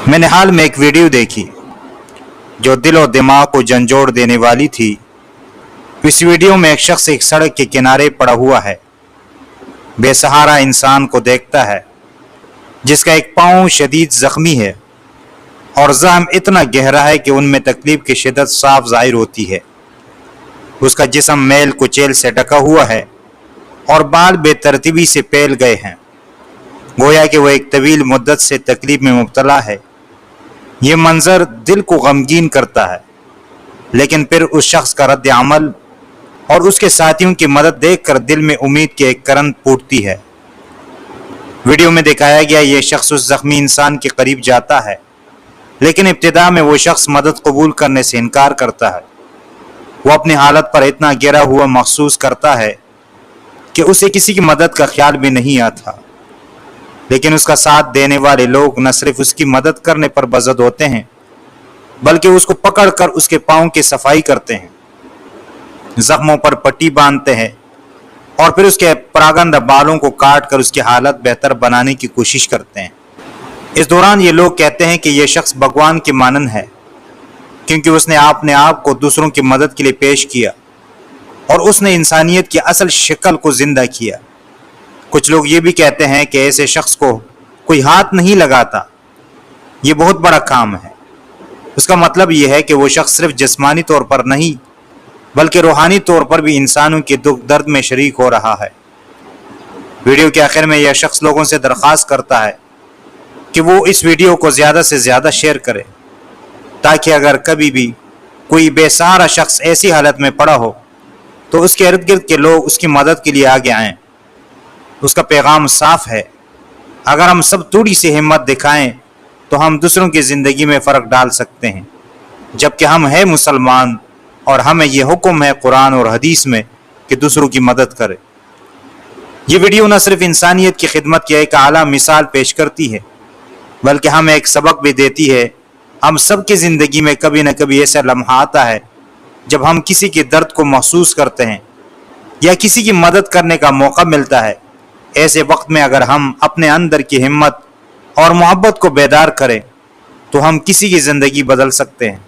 मैंने हाल में एक वीडियो देखी जो दिल और दिमाग को झंझोड़ देने वाली थी। इस वीडियो में एक शख्स एक सड़क के किनारे पड़ा हुआ है, बेसहारा इंसान को देखता है जिसका एक पाँव शदीद जख्मी है और जख्म इतना गहरा है कि उनमें तकलीफ की शिद्दत साफ जाहिर होती है। उसका जिस्म मैल कुचैल से ढका हुआ है और बाल बेतरतीबी से फैल गए हैं, गोया कि वह एक तवील मुद्दत से तकलीफ में मुब्तला है। ये मंजर दिल को गमगीन करता है, लेकिन फिर उस शख्स का रद्द अमल और उसके साथियों की मदद देखकर दिल में उम्मीद की एक करंत फूटती है। वीडियो में दिखाया गया ये शख्स उस जख्मी इंसान के करीब जाता है, लेकिन इब्तिदा में वो शख्स मदद कबूल करने से इनकार करता है। वो अपनी हालत पर इतना गिरा हुआ महसूस करता है कि उसे किसी की मदद का ख्याल भी नहीं आता, लेकिन उसका साथ देने वाले लोग न सिर्फ उसकी मदद करने पर बजद होते हैं, बल्कि उसको पकड़कर उसके पाँव की सफाई करते हैं, जख्मों पर पट्टी बांधते हैं और फिर उसके परागंद बालों को काट कर उसकी हालत बेहतर बनाने की कोशिश करते हैं। इस दौरान ये लोग कहते हैं कि यह शख्स भगवान के मानन है, क्योंकि उसने अपने आप को दूसरों की मदद के लिए पेश किया और उसने इंसानियत की असल शक्ल को जिंदा किया। कुछ लोग ये भी कहते हैं कि ऐसे शख्स को कोई हाथ नहीं लगाता, ये बहुत बड़ा काम है। उसका मतलब ये है कि वो शख्स सिर्फ जिस्मानी तौर पर नहीं बल्कि रूहानी तौर पर भी इंसानों के दुख दर्द में शरीक हो रहा है। वीडियो के आखिर में यह शख्स लोगों से दरख्वास्त करता है कि वो इस वीडियो को ज़्यादा से ज़्यादा शेयर करे, ताकि अगर कभी भी कोई बेसहारा शख्स ऐसी हालत में पड़ा हो तो उसके इर्द गिर्द के लोग उसकी मदद के लिए आगे आएँ। उसका पैगाम साफ है, अगर हम सब थोड़ी सी हिम्मत दिखाएं तो हम दूसरों की ज़िंदगी में फ़र्क डाल सकते हैं, जबकि हम हैं मुसलमान और हमें यह हुक्म है कुरान और हदीस में कि दूसरों की मदद करें। ये वीडियो न सिर्फ इंसानियत की खिदमत की एक आला मिसाल पेश करती है, बल्कि हमें एक सबक भी देती है। हम सब की ज़िंदगी में कभी न कभी ऐसा लम्हा आता है जब हम किसी के दर्द को महसूस करते हैं या किसी की मदद करने का मौका मिलता है। ऐसे वक्त में अगर हम अपने अंदर की हिम्मत और मोहब्बत को बेदार करें तो हम किसी की ज़िंदगी बदल सकते हैं,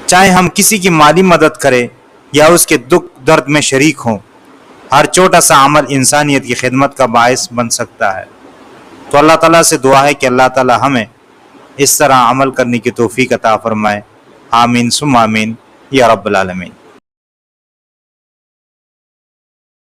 चाहे हम किसी की माली मदद करें या उसके दुख दर्द में शरीक हों। हर छोटा सा अमल इंसानियत की खिदमत का बायस बन सकता है। तो अल्लाह ताला से दुआ है कि अल्लाह ताला हमें इस तरह अमल करने की तौफीक अता फरमाए। आमीन सुम्मा आमीन या रब्बल आलमीन।